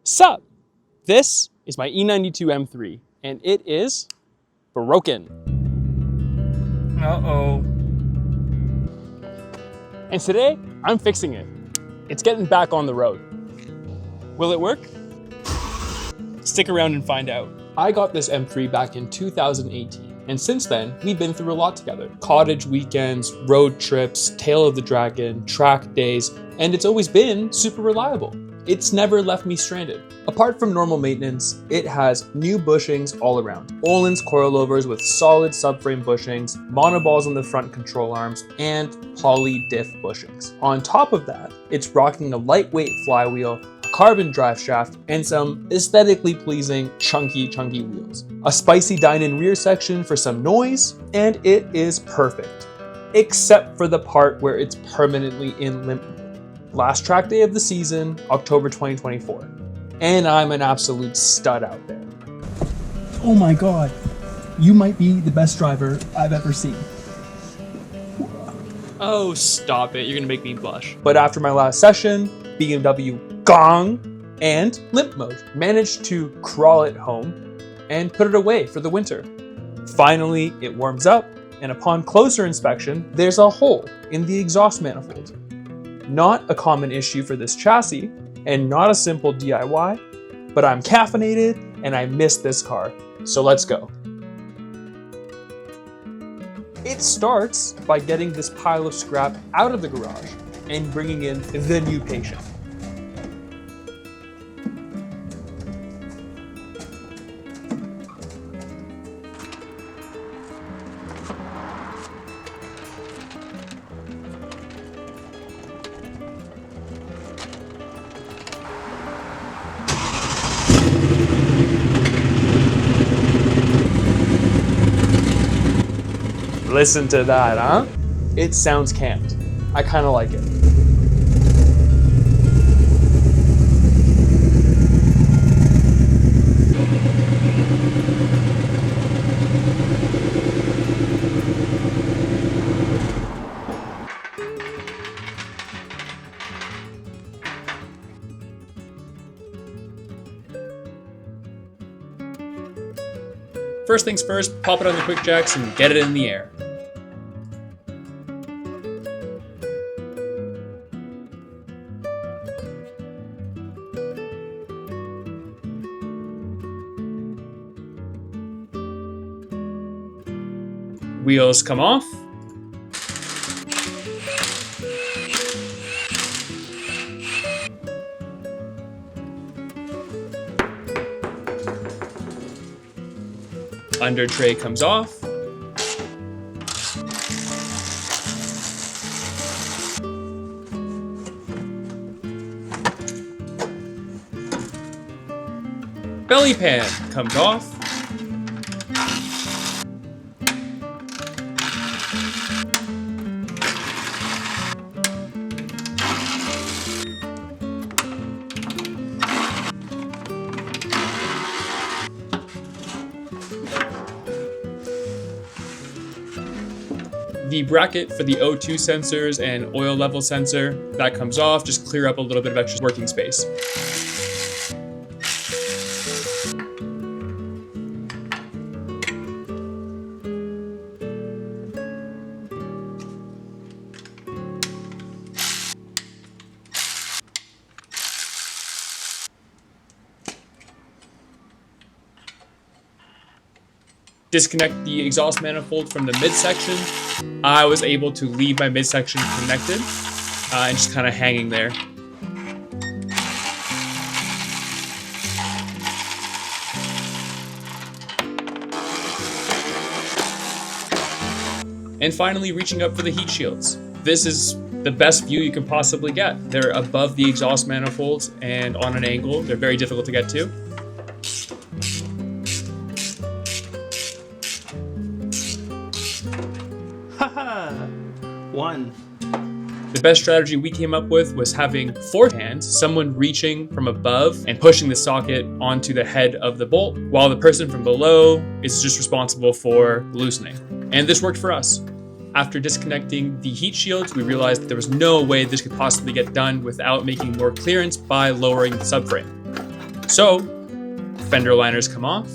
Sup? This is my E92 M3, and it is broken. Uh-oh. And today, I'm fixing it. It's getting back on the road. Will it work? Stick around and find out. I got this M3 back in 2018, and since then, we've been through a lot together. Cottage weekends, road trips, tail of the dragon, track days, and it's always been super reliable. It's never left me stranded. Apart from normal maintenance, it has new bushings all around. Öhlins coilovers with solid subframe bushings, monoballs on the front control arms, and poly diff bushings. On top of that, it's rocking a lightweight flywheel, a carbon drive shaft, and some aesthetically pleasing chunky wheels. A spicy dine-in rear section for some noise, and it is perfect. Except for the part where it's permanently in limp mode. Last track day of the season, October 2024. And I'm an absolute stud out there. Oh my god. You might be the best driver I've ever seen. Oh, stop it. You're gonna make me blush. But after my last session, BMW gong and limp mode, managed to crawl it home and put it away for the winter. Finally, it warms up, and upon closer inspection, there's a hole in the exhaust manifold. Not a common issue for this chassis, and not a simple DIY, but I'm caffeinated and I miss this car, so let's go. It starts by getting this pile of scrap out of the garage and bringing in the new patient. Listen to that, huh? It sounds camped. I kind of like it. First things first, pop it on the quick jacks and get it in the air. Wheels come off. Under tray comes off. Belly pan comes off. The bracket for the O2 sensors and oil level sensor, that comes off, just clear up a little bit of extra working space. Disconnect the exhaust manifold from the midsection. I was able to leave my midsection connected and just kind of hanging there. And finally, reaching up for the heat shields. This is the best view you can possibly get. They're above the exhaust manifolds and on an angle. They're very difficult to get to. Haha! One. The best strategy we came up with was having four hands, someone reaching from above and pushing the socket onto the head of the bolt, while the person from below is just responsible for loosening. And this worked for us. After disconnecting the heat shields, we realized that there was no way this could possibly get done without making more clearance by lowering the subframe. So, fender liners come off.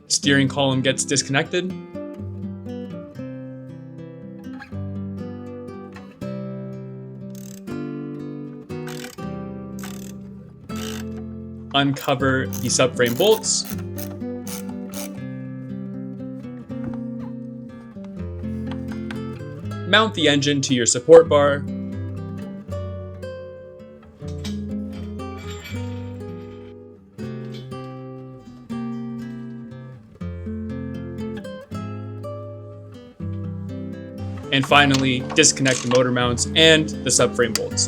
Steering column gets disconnected. Uncover the subframe bolts. Mount the engine to your support bar. And finally, disconnect the motor mounts and the subframe bolts.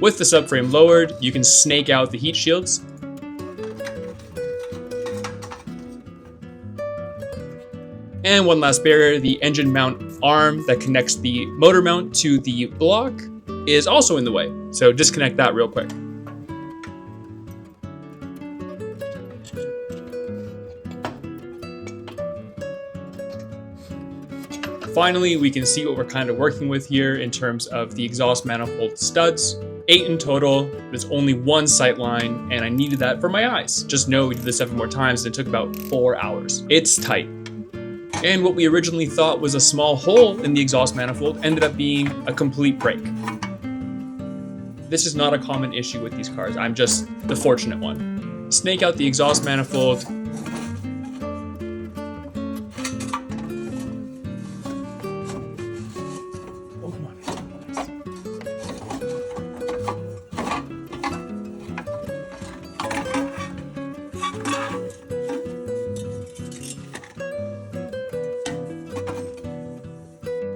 With the subframe lowered, you can snake out the heat shields. And one last barrier, the engine mount arm that connects the motor mount to the block is also in the way. So disconnect that real quick. Finally, we can see what we're kind of working with here in terms of the exhaust manifold studs. 8 in total, there's only one sight line, and I needed that for my eyes. Just know we did this 7 more times and it took about 4 hours. It's tight. And what we originally thought was a small hole in the exhaust manifold ended up being a complete break. This is not a common issue with these cars, I'm just the fortunate one. Snake out the exhaust manifold.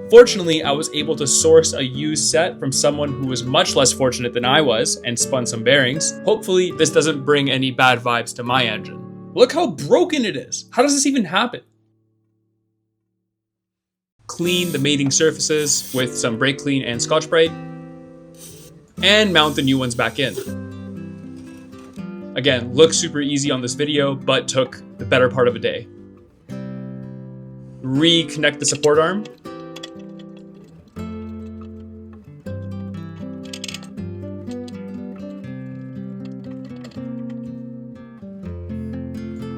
Fortunately, I was able to source a used set from someone who was much less fortunate than I was and spun some bearings. Hopefully, this doesn't bring any bad vibes to my engine. Look how broken it is. How does this even happen? Clean the mating surfaces with some brake clean and Scotch-Brite, and mount the new ones back in. Again, looks super easy on this video, but took the better part of a day. Reconnect the support arm.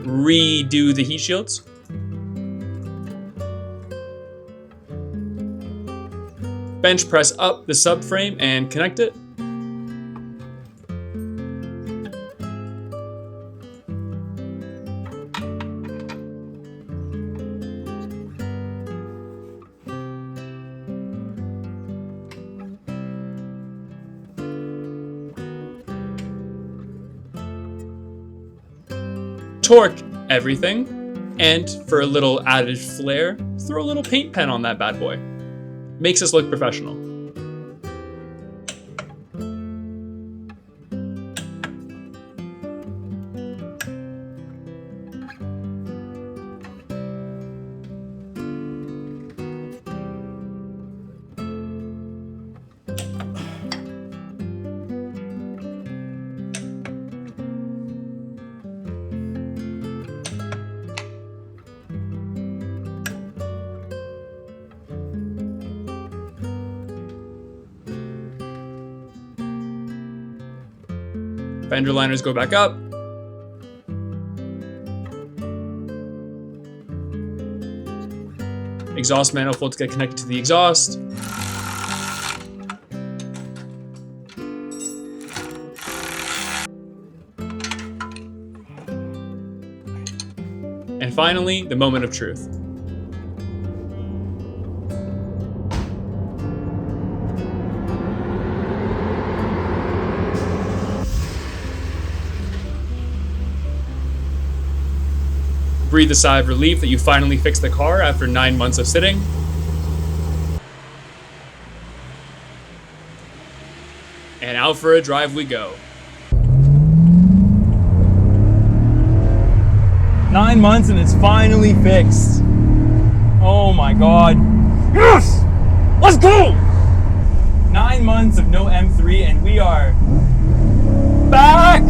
Redo the heat shields. Bench press up the subframe and connect it. Torque everything, and for a little added flair, throw a little paint pen on that bad boy. Makes us look professional. Fender liners go back up. Exhaust manifolds get connected to the exhaust. And finally, the moment of truth. breathe a sigh of relief that you finally fixed the car after 9 months of sitting. And out for a drive we go. 9 months and it's finally fixed. Oh my God. Yes! Let's go! 9 months of no M3 and we are back!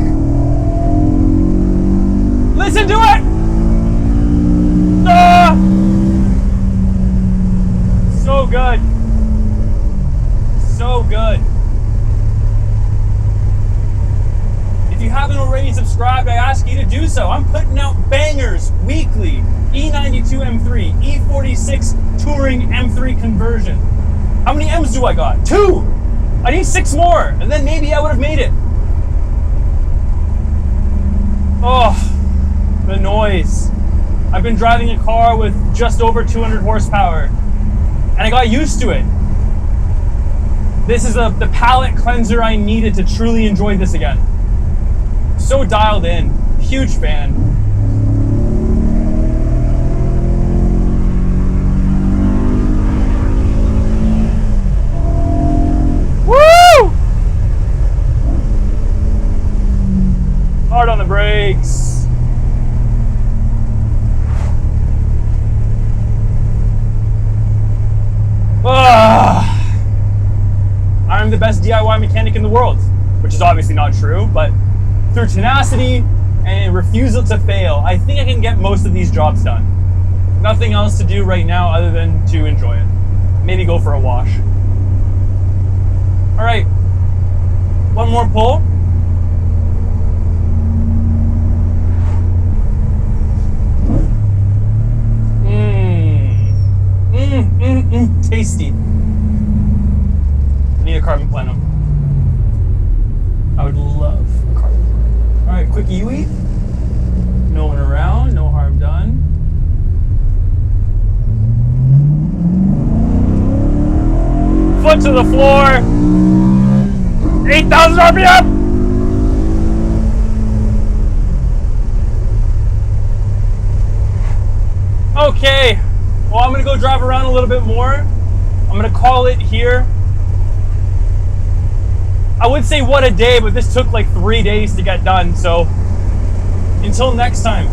Listen to it! Ah! So good. So good. If you haven't already subscribed, I ask you to do so. I'm putting out bangers weekly. E92 M3, E46 Touring M3 conversion. How many M's do I got? 2! I need 6 more, and then maybe I would have made it. Oh, the noise. I've been driving a car with just over 200 horsepower, and I got used to it. This is the palate cleanser I needed to truly enjoy this again. So dialed in, huge fan. Woo! Hard on the brakes. I'm the best DIY mechanic in the world, which is obviously not true, but through tenacity and refusal to fail, I think I can get most of these jobs done. Nothing else to do right now other than to enjoy it. Maybe go for a wash. All right, one more pull. Tasty. I need a carbon plenum. I would love a carbon plenum. All right, quick UE. No one around, no harm done. Foot to the floor. 8,000 RPM. Okay, well, I'm gonna go drive around a little bit more. I'm gonna call it here. I would say what a day, but this took like 3 days to get done. So until next time,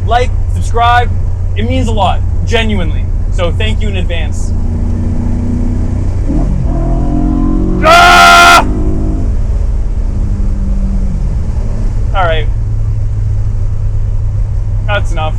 like, subscribe. It means a lot, genuinely. So thank you in advance. Ah! All right, that's enough.